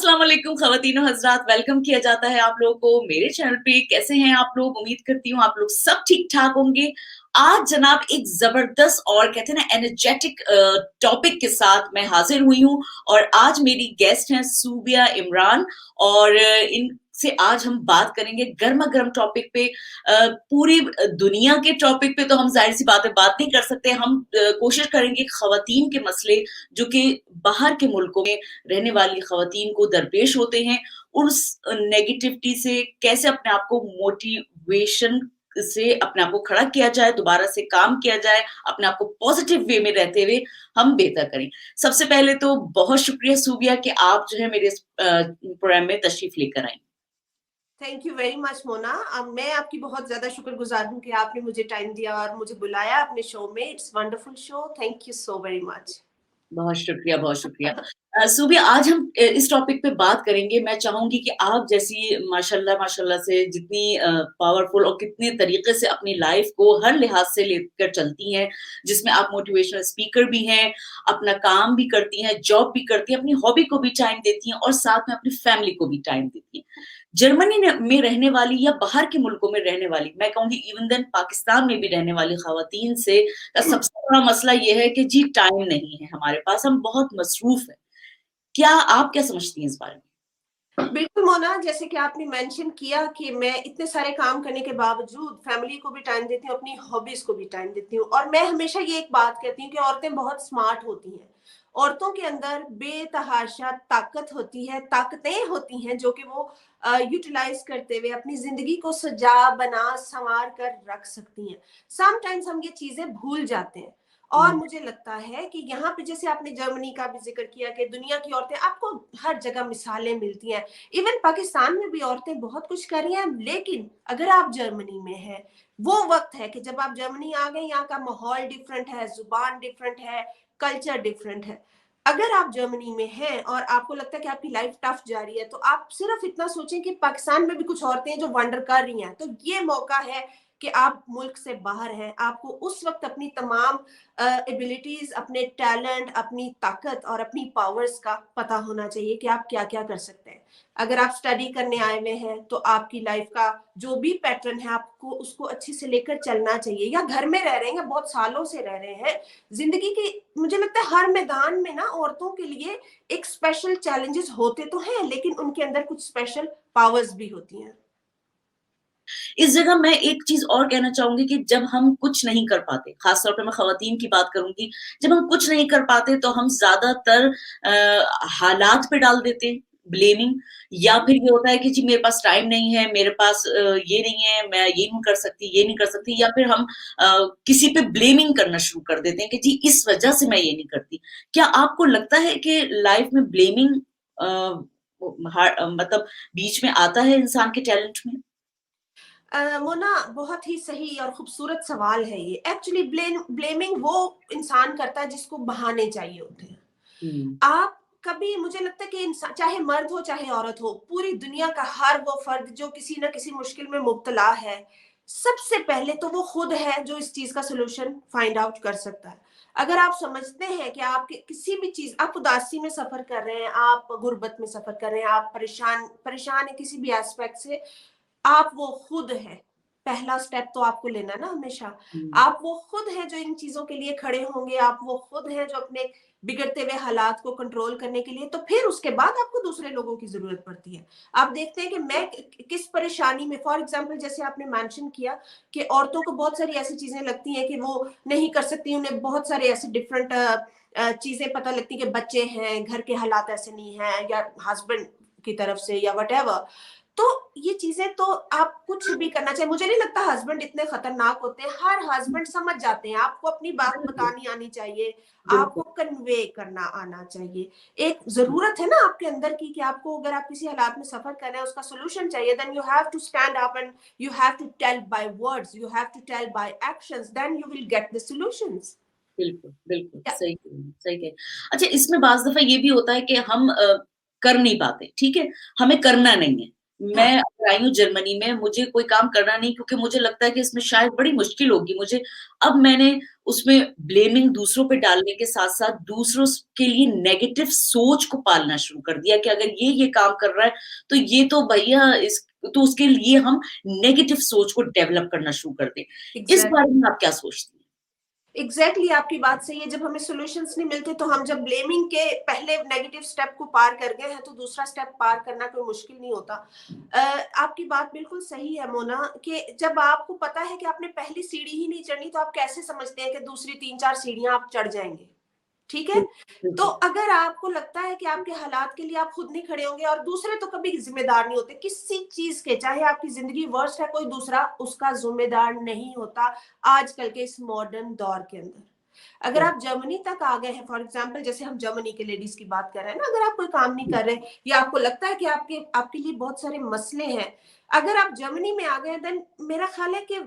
अस्सलाम वालेकुम ख़वातीनो हज़रात, वेलकम किया जाता है आप लोगों को मेरे चैनल पे। कैसे हैं आप लोग? उम्मीद करती हूँ आप लोग सब ठीक-ठाक होंगे। आज जनाब एक ज़बरदस्त और कहते हैं ना एनर्जेटिक टॉपिक के साथ मैं हाज़िर हुई हूँ और आज मेरी गेस्ट हैं सूबिया इमरान और इनसे आज हम बात करेंगे गरमा-गरम टॉपिक पे। पूरी दुनिया के टॉपिक पे तो हम ज़ाहिर-सी बात है बात नहीं कर सकते। हम कोशिश करेंगे ख़वातीन के मसले जो कि बाहर के मुल्कों में रहने वाली ख़वातीन को दरपेश होते हैं, उस नेगेटिविटी से कैसे अपने आप को मोटिवेशन से अपने आप को खड़ा किया जाए, दोबारा से काम किया जाए, अपने आप को पॉज़िटिव वे में रहते हुए हम बेहतर करें। सबसे पहले तो बहुत शुक्रिया सूबिया कि आप जो है मेरे इस प्रोग्राम में तशरीफ़ लेकर आईं। Thank you very much Mona. मैं आपकी बहुत ज़्यादा शुक्रगुज़ार हूँ कि आपने मुझे टाइम दिया और मुझे बुलाया अपने शो में। It's wonderful show. Thank you so very much. बहुत शुक्रिया, बहुत शुक्रिया। सूबिया आज हम इस टॉपिक पे बात करेंगे। मैं चाहूँगी कि आप जैसी माशाल्लाह माशाल्लाह से जितनी पावरफुल और कितने तरीके से अपनी लाइफ़ को हर लिहाज़ से लेकर चलती हैं, जिसमें आप मोटिवेशनल स्पीकर भी हैं, अपना काम भी करती हैं, जॉब भी करती हैं, अपनी हॉबी को भी टाइम देती हैं और साथ में अपनी फैमिली को भी टाइम देती हैं। जर्मनी में रहने वाली या बाहर के मुल्कों में रहने वाली, मैं कहूँगी इवन देन पाकिस्तान में भी रहने वाली ख़वातीन से का सबसे बड़ा मसला ये है कि जी टाइम नहीं है हमारे पास, हम बहुत मसरूफ़ हैं। क्या आप क्या समझती हैं इस बारे में? बिल्कुल मोना, जैसे कि आपने मेंशन किया कि मैं इतने सारे काम करने के बावजूद फैमिली को भी टाइम देती हूँ, अपनी हॉबीज को भी टाइम देती हूँ। और मैं हमेशा ये एक बात कहती हूँ कि औरतें बहुत स्मार्ट होती हैं। औरतों के अंदर बेतहाशा ताकत होती है, ताकतें होती हैं जो कि वो यूटिलाइज करते हुए अपनी जिंदगी को सजा बना संवार कर रख सकती हैं। समटाइम्स हम ये चीजें भूल जाते हैं। और हुँ, मुझे लगता है कि यहाँ पे जैसे आपने जर्मनी का भी जिक्र किया कि दुनिया की औरतें, आपको हर जगह मिसालें मिलती हैं। इवन पाकिस्तान में भी औरतें बहुत कुछ कर रही हैं। लेकिन अगर आप जर्मनी में हैं, वो वक्त है कि जब आप जर्मनी आ गए, यहाँ का माहौल डिफरेंट है, जुबान डिफरेंट है, कल्चर डिफरेंट है। अगर आप जर्मनी में हैं और आपको लगता है कि आपकी लाइफ टफ जा रही है, तो आप सिर्फ इतना सोचें कि पाकिस्तान में भी कुछ औरतें हैं जो वंडर कर रही हैं। तो ये मौका है कि आप मुल्क से बाहर हैं, आपको उस वक्त अपनी तमाम एबिलिटीज, अपने टैलेंट, अपनी ताकत और अपनी पावर्स का पता होना चाहिए कि आप क्या क्या कर सकते हैं। अगर आप स्टडी करने आए हुए हैं तो आपकी लाइफ का जो भी पैटर्न है, आपको उसको अच्छे से लेकर चलना चाहिए। या घर में रह रहे हैं या बहुत सालों से रह रहे हैं, जिंदगी की मुझे लगता है हर मैदान में ना औरतों के लिए एक स्पेशल चैलेंजेस होते तो हैं, लेकिन उनके अंदर कुछ स्पेशल पावर्स भी होती हैं। इस जगह मैं एक चीज़ और कहना चाहूँगी कि जब हम कुछ नहीं कर पाते, ख़ास तौर पे मैं ख़वातीन की बात करूँगी, जब हम कुछ नहीं कर पाते तो हम ज़्यादातर हालात पे डाल देते हैं ब्लेमिंग या फिर ये होता है कि जी मेरे पास टाइम नहीं है, मेरे पास ये नहीं है, मैं ये नहीं कर सकती, ये नहीं कर सकती या फिर हम किसी पे ब्लेमिंग करना शुरू कर देते हैं कि जी इस वज़ह से मैं ये नहीं करती। क्या आपको लगता है कि लाइफ़ में ब्लेमिंग अ, मतलब बीच में आता है इंसान के टैलेंट में? मोना, बहुत ही सही और खूबसूरत सवाल है ये। एक्चुअली ब्लेमिंग वो इंसान करता है जिसको बहाने चाहिए होते हैं। हुँ। आप कभी, मुझे लगता है कि इंसान चाहे मर्द हो चाहे औरत हो, पूरी दुनिया का हर वो फर्द जो किसी ना किसी मुश्किल में मुब्तला है, सबसे पहले तो वो खुद है जो इस चीज का सोल्यूशन फाइंड आउट कर सकता है। अगर आप समझते हैं कि आप किसी भी चीज, आप उदासी में सफर कर रहे हैं, आप गुर्बत में सफर कर रहे हैं, आप परेशान परेशान है किसी भी एस्पेक्ट से, आप वो खुद हैं। पहला स्टेप तो आपको लेना है ना हमेशा। हुँ। आप वो खुद हैं जो इन चीज़ों के लिए खड़े होंगे, आप वो खुद हैं जो अपने बिगड़ते हुए हालात को कंट्रोल करने के लिए, तो फिर उसके बाद आपको दूसरे लोगों की ज़रूरत पड़ती है। आप देखते हैं कि मैं किस परेशानी में, फॉर एग्ज़ाम्पल जैसे आपने मेंशन किया कि औरतों को बहुत सारी ऐसी चीज़ें लगती हैं कि वो नहीं कर सकती, उन्हें बहुत सारे ऐसे डिफरेंट चीज़ें पता लगती हैं कि बच्चे हैं, घर के हालात ऐसे नहीं हैं, या हस्बैंड की तरफ से या व्हाटएवर। तो ये चीज़ें तो आप कुछ भी करना चाहिए, मुझे नहीं लगता हस्बैंड इतने खतरनाक होते हैं, हर हस्बैंड समझ जाते हैं, आपको अपनी बात बिल्कुल, बतानी आनी चाहिए, आपको बिल्कुल। कन्वे करना आना चाहिए। एक ज़रूरत है ना आपके अंदर की कि आपको, अगर आप किसी हालात में सफ़र कर रहे हैं, उसका सॉल्यूशन चाहिए, then you have to stand up and you have to tell by words, you have to tell by actions, then you will get the solutions. बिल्कुल, बिल्कुल, सही कह रही हैं, सही कह रही हैं। अच्छा इसमें बाज़ दफ़ा ये भी होता है कि हम कर नहीं पाते, ठीक है? हमें करना नहीं है। मैं अगर आई हूँ जर्मनी में, मुझे कोई काम करना नहीं क्योंकि मुझे लगता है कि इसमें शायद बड़ी मुश्किल होगी मुझे। अब मैंने उसमें ब्लेमिंग दूसरों पे डालने के साथ-साथ दूसरों स के लिए नेगेटिव सोच को पालना शुरू कर दिया कि अगर ये काम कर रहा है, तो ये तो भैया इस तो उसके लिए हम नेगेटिव सोच को डेवलप करना शुरू कर दें। इस बारे एग्ज़ैक्टली। में आप क्या सोचती हैं? एग्जैक्टली आपकी बात सही है। जब हमें सॉल्यूशंस नहीं मिलते तो हम जब ब्लेमिंग के पहले नेगेटिव स्टेप को पार कर गए हैं तो दूसरा स्टेप पार करना कोई मुश्किल नहीं होता। आपकी बात बिल्कुल सही है मोना, कि जब आपको पता है कि आपने पहली सीढ़ी ही नहीं चढ़नी तो आप कैसे समझते हैं कि दूसरी 3-4 सीढ़ियां आप चढ़ जाएंगे। ठीक है? बिल तो बिल्कुल। अगर आपको लगता है कि आपके हालात के लिए आप खुद नहीं खड़े होंगे, और दूसरे तो कभी जिम्मेदार नहीं होते किसी चीज के, चाहे आपकी जिंदगी वर्स्ट है, कोई दूसरा उसका जिम्मेदार नहीं होता आजकल के इस मॉडर्न दौर के अंदर। अगर राइट। आप जर्मनी तक आ गए हैं, फॉर एग्जाम्पल जैसे हम जर्मनी के लेडीज की बात कर रहे हैं ना, अगर आप कोई काम नहीं कर रहे या आपको लगता है कि आपके आपके लिए बहुत सारे मसले हैं, अगर आप जर्मनी में आ गए, देन मेरा ख्याल है कि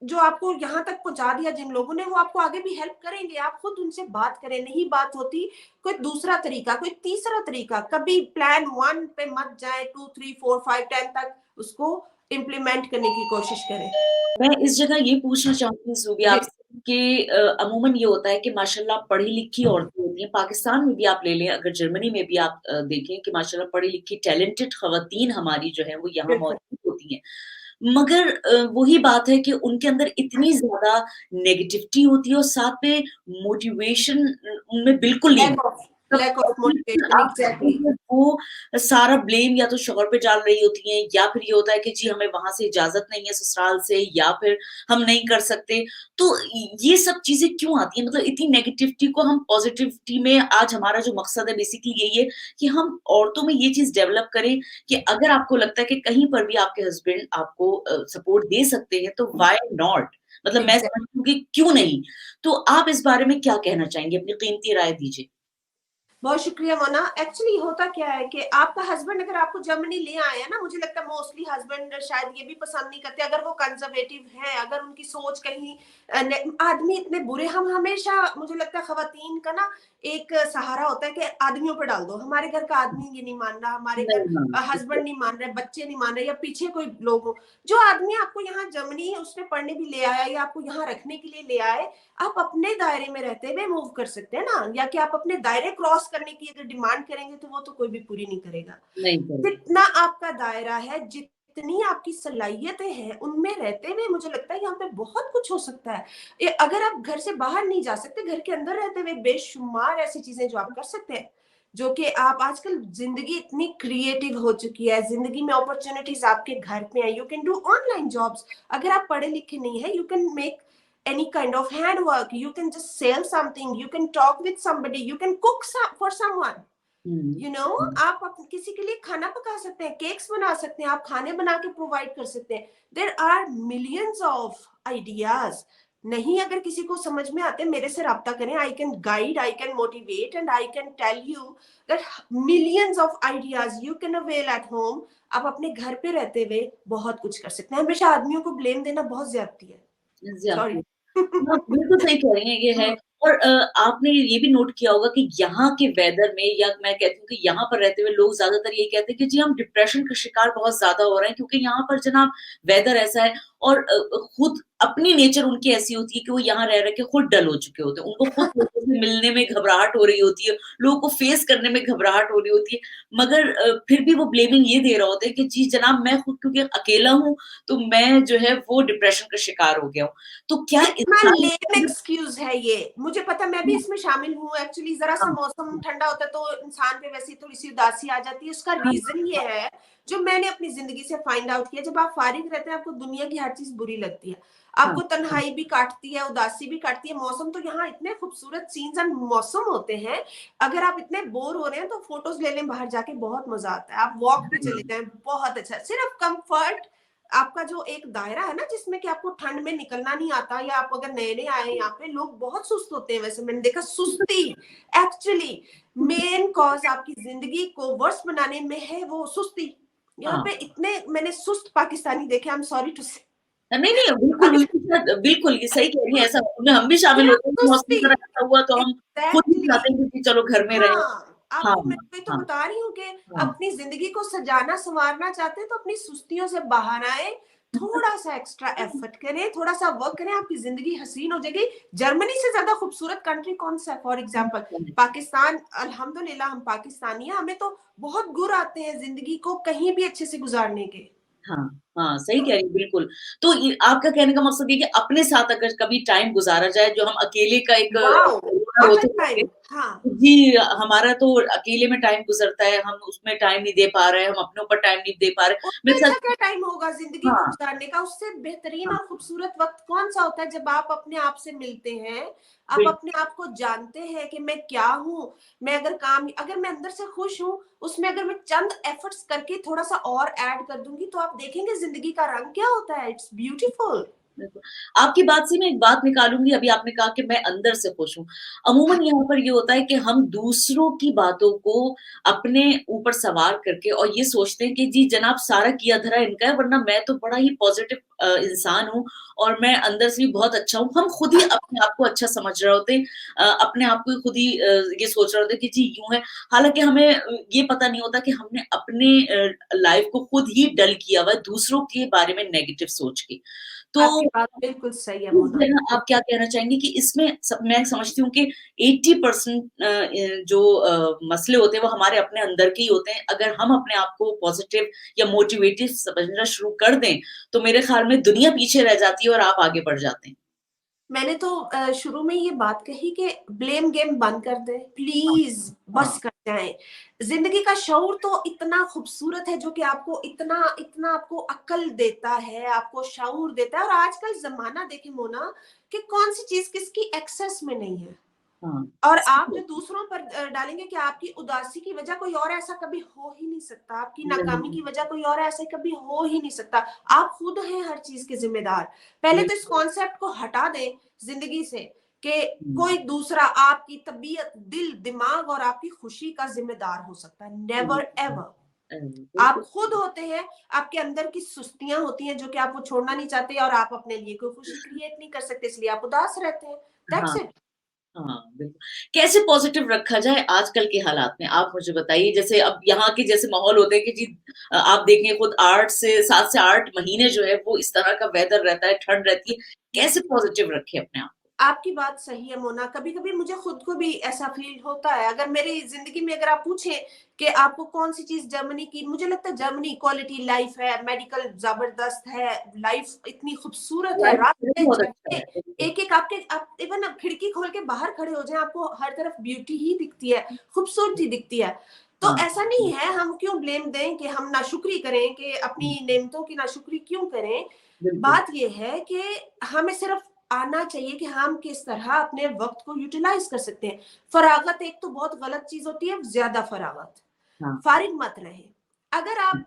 जो आपको यहाँ तक पहुंचा दिया जिन लोगों ने, वो आपको आगे भी हेल्प करेंगे। आप खुद उनसे बात करें, नहीं बात होती कोई दूसरा तरीका, कोई तीसरा तरीका, कभी प्लान 1 पे मत जाए, 2 3 4 5 10 तक उसको इम्प्लीमेंट करने की कोशिश करें। मैं इस जगह ये पूछना चाहूँगी ज़ूबी आपसे कि अमूमन ये होता है कि माशाल्लाह पढ़ी-लिखी औरतें होती हैं, पाकिस्तान में भी आप ले लें, अगर जर्मनी में भी आप देखें कि माशाल्लाह पढ़ी-लिखी टैलेंटेड ख़वातीन हमारी जो हैं वो यहाँ बिल्कुल। मौजूद होती हैं। मगर वही बात है कि उनके अंदर इतनी ज़्यादा नेगेटिविटी होती है और साथ में मोटिवेशन उनमें बिल्कुल नहीं लैक होता। ऑफ लैक ऑफ मोटिवेशन, आप एग्जैक्टली। वो सारा ब्लेम या तो शौहर पे डाल रही होती हैं या फिर ये होता है कि जी हमें वहाँ से इजाज़त नहीं है ससुराल से या फिर हम नहीं कर सकते। तो ये सब चीज़ें क्यों आती हैं? मतलब इतनी नेगेटिविटी को हम पॉज़िटिविटी में आज हमारा जो मकसद है बेसिकली यही है कि हम औरतों में ये चीज़ डेवलप करें कि अगर आपको लगता है कि कहीं पर भी आपके हस्बैंड आपको सपोर्ट दे सकते हैं तो व्हाई नॉट? मतलब मैं एग्जैक्ट समझती हूँ कि क्यों नहीं? तो आप इस बारे में क्या कहना चाहेंगे? अपनी कीमती राय दीजिए। बहुत शुक्रिया मोना। एक्चुअली होता क्या है कि आपका हस्बैंड अगर आपको जर्मनी ले आए हैं ना, मुझे लगता है मोस्टली हस्बैंड शायद ये भी पसंद नहीं करते अगर वो कंजर्वेटिव हैं, अगर उनकी सोच कहीं आदमी इतने बुरे, हम हमेशा, मुझे लगता है खवातीन का ना एक सहारा होता है कि आदमियों पर डाल दो, हमारे घर का आदमी ये नहीं मान रहा, हमारे घर नहीं हस्बैंड मानती। नहीं मान रहे, बच्चे नहीं मान रहे, या पीछे कोई लोग हो। जो आदमी आपको यहाँ जर्मनी है उसने पढ़ने भी ले आया या आपको यहाँ रखने के लिए ले आए, आप अपने दायरे में रहते हुए मूव कर सकते हैं ना, या कि आप अपने दायरे क्रॉस करने की अगर डिमांड करेंगे तो वो तो कोई भी पूरी नहीं करेगा। नहीं करेगा। जितना आपका दायरा है, जितनी आपकी सलाहियतें हैं, उनमें रहते हुए मुझे लगता है यहाँ पे बहुत कुछ हो सकता है। अगर आप घर से बाहर नहीं जा सकते, घर के अंदर रहते हुए बेशुमार ऐसी चीजें जो आप कर सकते हैं, जो कि आप आजकल, जिंदगी इतनी क्रिएटिव हो चुकी है, जिंदगी में अपॉर्चुनिटीज आपके घर पे है, you can do online jobs. अगर आप पढ़े लिखे नहीं है, you can make any kind of handwork, you can just sell something, you can talk with somebody, you can cook for someone, hmm. you know, आप किसी के लिए खाना पका सकते हैं, केक्स बना सकते हैं, आप खाने बना के प्रोवाइड कर सकते हैं। There are millions of ideas. नहीं अगर किसी को समझ में आते, मेरे से राब्ता करें, I can guide, I can motivate and I can tell you that millions of ideas you can avail at home. आप अपने घर पे रहते हुए बहुत कुछ कर सकते हैं। हमेशा आदमियों को ब्लेम देना बहुत ज्यादती है। एग्ज़ैक्टली। सॉरी। हाँ, बिल्कुल सही कह रही हैं, ये है। और आपने ये भी नोट किया होगा कि यहाँ के वेदर में या मैं कहती हूँ कि यहाँ पर रहते हुए लोग ज़्यादातर यही कहते हैं कि जी हम डिप्रेशन का शिकार बहुत ज़्यादा हो रहे हैं क्योंकि यहाँ पर जनाब वेदर ऐसा है और खुद अपनी नेचर उनकी ऐसी होती है कि वो यहाँ रह के खुद डल हो चुके होते हैं। उनको खुद लोगों से मिलने में घबराहट हो रही होती है, लोगों को फेस करने में घबराहट हो रही होती है। मगर फिर भी वो ब्लेमिंग ये दे रहा होता है कि जी जनाब मैं खुद क्योंकि अकेला हूँ, तो मैं जो है वो डिप्रेशन का शिकार हो गया हूँ। तो क्या इतना इंसान लेम एक्सक्यूज है ये, मुझे पता, मैं भी इसमें शामिल हूँ। एक्चुअली जरा सा हाँ, मौसम ठंडा होता है तो इंसान पे वैसी थोड़ी सी उदासी आ जाती है। उसका हाँ, रीजन ये है, जो मैंने अपनी जिंदगी से फाइंड आउट किया, जब आप फारिग रहते हैं आपको दुनिया की हर चीज बुरी लगती है, हाँ, आपको तन्हाई भी काटती है, उदासी भी काटती है। मौसम तो यहाँ इतने खूबसूरत सीन्स एंड मौसम होते हैं, अगर आप इतने बोर हो रहे हैं तो फोटोज ले लें बाहर जाके, बहुत मजा आता है। आप वॉक पे चले जाएं, बहुत अच्छा है। सिर्फ कंफर्ट, आपका जो एक दायरा है ना जिसमें कि आपको ठंड में निकलना नहीं आता, या आप अगर नए नए आए, यहाँ पे लोग बहुत सुस्त होते हैं, वैसे मैंने देखा सुस्ती एक्चुअली मेन कॉज आपकी जिंदगी को वर्स बनाने में है, वो सुस्ती। यहाँ हाँ। पे इतने मैंने सुस्त पाकिस्तानी देखे, आई एम सॉरी टू से। नहीं, नहीं, बिल्कुल उनके साथ बिल्कुल ये सही कह रही हैं, ऐसा उनमें हम भी शामिल सिर्फ होते हैं कि मौसम सुस्ती, ज़रा ऐसा हुआ तो हम खुद ही एग्जैक्टली। चाहते हैं कि चलो घर में रहें। हाँ, हाँ, आपको मैं वही तो हाँ, बता रही हूँ कि हाँ। अपनी ज़िंदगी को सजाना संवारना चाहते हैं तो अपनी सुस्तियों से बाहर आएँ, थोड़ा-सा एक्स्ट्रा एफर्ट करें, थोड़ा-सा वर्क करें, आपकी ज़िंदगी हसीन हो जाएगी। जर्मनी से ज़्यादा खूबसूरत कंट्री कौन-सा है? फॉर एग्ज़ाम्पल पाकिस्तान, अल्हम्दुलिल्लाह हम पाकिस्तानी हैं, हमें तो बहुत गुर आते हैं ज़िंदगी को कहीं भी अच्छे से गुज़ारने के। हाँ, हाँ, सही कह रही हैं, बिल्कुल। तो ये आपका कहने का मकसद ये है कि अपने साथ अगर कभी टाइम गुज़ारा जाए, जो हम अकेले का एक वाओ! व्हाट अ होते-होते टाइम! हाँ। जी, हमारा तो अकेले में टाइम गुज़रता है, हम उसमें टाइम नहीं दे पा रहे हैं, हम अपने ऊपर टाइम नहीं दे पा रहे। उससे मेरे अच्छा साथ क्या टाइम होगा ज़िंदगी को हाँ, गुज़ारने का? उससे बेहतरीन हाँ, और खूबसूरत वक़्त कौन-सा होता है जब आप अपने आप से मिलते हैं, आप बिल अपने आप को जानते हैं कि मैं क्या हूँ? मैं अगर मैं अंदर से खुश हूँ, उसमें अगर मैं चंद एफर्ट्स करके थोड़ा-सा और ऐड कर दूँगी, तो आप देखेंगे ज़िंदगी का रंग क्या होता है। It's beautiful. बिल्कुल। आपकी बात से मैं एक बात निकालूँगी, अभी आपने कहा कि मैं अंदर से खुश हूँ। अमूमन यहाँ पर ये होता है कि हम दूसरों की बातों को अपने ऊपर सवार करके और ये सोचते हैं कि जी जनाब सारा किया धरा इनका है, वरना मैं तो बड़ा ही पॉज़िटिव इंसान हूँ और मैं अंदर से भी बहुत अच्छा हूँ। हम खुद ही अपने आप को अच्छा समझ रहे होते हैं अपने आप को खुद ही ये सोच रहे होते हैं कि जी यूँ है। हालाँकि हमें ये पता नहीं होता कि हमने अपने लाइफ़ को खुद ही डल किया हुआ है दूसरों के बारे में नेगेटिव सोच के। तो आपकी बात बिल्कुल सही है इस मोना। जगह आप क्या कहना चाहेंगी कि इसमें मैं समझती हूँ कि 80% जो मसले होते हैं वो हमारे अपने अंदर के ही होते हैं। अगर हम अपने आप को पॉज़िटिव या मोटिवेटेड समझना शुरू कर दें, तो मेरे ख़्याल में दुनिया पीछे रह जाती है और आप आगे बढ़ जाते हैं। मैंने तो शुरू में ये बात कही कि ब्लेम गेम बंद कर दें, हाँ, प्लीज़ बस हाँ, कर जाएँ। ज़िंदगी का शऊर तो इतना खूबसूरत है जो कि आपको इतना इतना आपको अक्ल देता है, आपको शऊर देता है और आजकल ज़माना देखें मोना कि कौन-सी चीज़ किसकी एक्सेस में नहीं है। हाँ। और आप जो सही दूसरों पर डालेंगे कि आपकी उदासी की वजह कोई और ऐसा कभी हो ही नहीं सकता, आपकी नाकामी नहीं, की वजह कोई और ऐसे कभी हो ही नहीं सकता। आप खुद हैं हर चीज़ के ज़िम्मेदार। पहले तो इस बिल्कुल। कॉन्सेप्ट को हटा दें ज़िंदगी से कि हुँ, कोई दूसरा आपकी तबीयत, दिल, दिमाग और आपकी खुशी का ज़िम्मेदार हो सकता है। हुँ, नेवर एवर। आप बिल्कुल। खुद होते हैं, आपके अंदर की सुस्तियाँ होती हैं जो कि आप वो छोड़ना नहीं चाहते और आप अपने लिए कोई खुशी क्रिएट नहीं कर सकते इसलिए आप उदास रहते हैं। दैट्स हाँ। इट। हाँ, बिल्कुल। कैसे पॉज़िटिव रखा जाए आजकल के हालात में? आप मुझे बताइए जैसे अब यहाँ के जैसे माहौल होते हैं कि जी आप देखें खुद 8 से 7 से 8 महीने जो है वो इस तरह का वेदर रहता है, ठंड रहती है। कैसे पॉज़िटिव रखें अपने आप को? आपकी बात सही है मोना, कभी-कभी मुझे खुद को भी ऐसा फ़ील होता है। अगर मेरी ज़िंदगी में अगर आप पूछें कि आपको कौन-सी चीज़ जर्मनी की मुझे लगता है जर्मनी क्वालिटी लाइफ़ है, मेडिकल ज़बरदस्त है, लाइफ़ इतनी खूबसूरत है, लाइफ रात में में बहुत अच्छा जगते है। बिल्कुल। एक-एक आपके आप इवन आप खिड़की खोल के बाहर खड़े हो जाएँ, आपको हर तरफ ब्यूटी ही दिखती है, खूबसूरती दिखती है। तो हाँ, ऐसा नहीं है, हम क्यों ब्लेम दें कि हम नाशुक्री करें कि अपनी नेमतों की नाशुक्री क्यों करें? बिल्कुल। बात ये है कि हमें सिर्फ आना चाहिए कि हम किस तरह अपने वक़्त को यूटिलाइज़ कर सकते हैं। फ़रागत एक तो बहुत गलत चीज़ होती है, ज़्यादा फ़रागत। हाँ, फ़ारिग मत रहें। अगर आप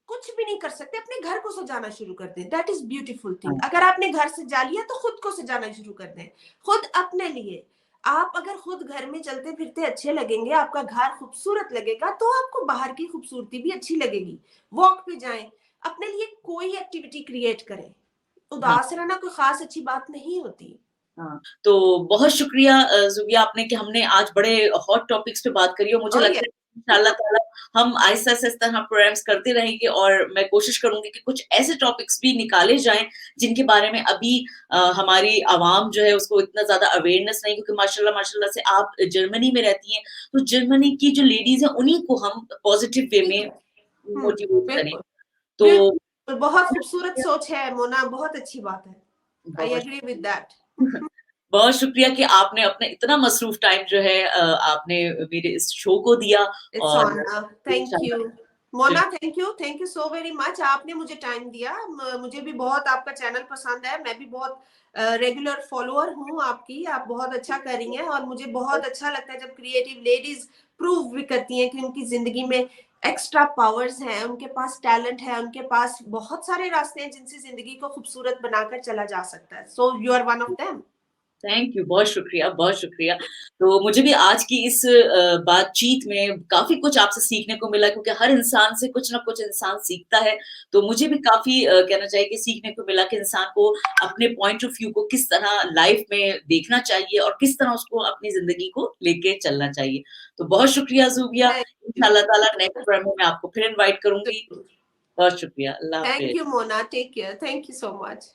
कुछ भी नहीं कर सकते, अपने घर को सजाना शुरू कर दें, दैट इज़ ब्यूटीफुल थिंग। हाँ, अगर आपने घर सजा लिया तो खुद को सजाना शुरू कर दें, खुद अपने लिए। आप अगर खुद घर में चलते-फिरते अच्छे लगेंगे, आपका घर खूबसूरत लगेगा, तो आपको बाहर की खूबसूरती भी अच्छी लगेगी। वॉक पे जाएँ, अपने लिए कोई एक्टिविटी क्रिएट करें। हाँ। उदास रहना कोई ख़ास अच्छी बात नहीं होती। हाँ, तो बहुत शुक्रिया ज़ुबिया आपने कि हमने आज बड़े हॉट टॉपिक्स पे बात करी और मुझे ओह लगता येस! है इंशाअल्लाह ताला हम आहिस्ता-आहिस्ता इस तरह प्रोग्राम्स करते रहेंगे और मैं कोशिश करूँगी कि कुछ ऐसे टॉपिक्स भी निकाले जाएँ, जिनके बारे में अभी हमारी आवाम जो है उसको इतना ज़्यादा अवेयरनेस नहीं क्योंकि माशाल्लाह माशाल्लाह से आप जर्मनी में रहती हैं, तो जर्मनी की जो लेडीज़ हैं उन्हीं को हम पॉज़िटिव वे ठीक में है। हुँ, मोटिवेट करें। बिल्कुल। तो बिल्कुल, बहुत बहुत खूबसूरत शुक्रिया, सोच है मोना, बहुत अच्छी बात है। आई बहुत एग्री विद दैट। बहुत शुक्रिया कि आपने अपना इतना मसरूफ टाइम जो है आपने मेरे इस शो को दिया इट्स और ऑन थैंक यू। इंशाल्लाह मोना बिल्कुल, thank you so very much. आपने मुझे टाइम दिया। मुझे भी बहुत आपका चैनल पसंद है। मैं भी बहुत रेगुलर फॉलोअर हूँ आपकी। आप बहुत अच्छा कर रही हैं और मुझे बहुत अच्छा लगता है जब क्रिएटिव लेडीज़ प्रूव भी करती हैं कि उनकी ज़िंदगी में एक्स्ट्रा पावर्स हैं, उनके पास टैलेंट है, उनके पास बहुत सारे रास्ते हैं जिनसे ज़िंदगी को खूबसूरत बनाकर चला जा सकता है। So you are one of them. Thank you, बहुत शुक्रिया, बहुत शुक्रिया। तो मुझे भी आज की इस बातचीत में काफ़ी कुछ आपसे सीखने को मिला क्योंकि हर इंसान से कुछ ना कुछ इंसान सीखता है। तो मुझे भी काफ़ी कहना चाहिए कि सीखने को मिला कि इंसान को अपने पॉइंट ऑफ व्यू को किस तरह लाइफ़ में देखना चाहिए और किस तरह उसको अपनी ज़िंदगी को लेके चलना चाहिए। तो बहुत शुक्रिया ज़ूबिया, थैंक यू। इंशाअल्लाह ताला नेक्स्ट बार में मैं आपको फिर इनवाइट करूँगी। बहुत शुक्रिया, अल्लाह थैंक हाफ़िज़। You Mona, take care, thank you so much.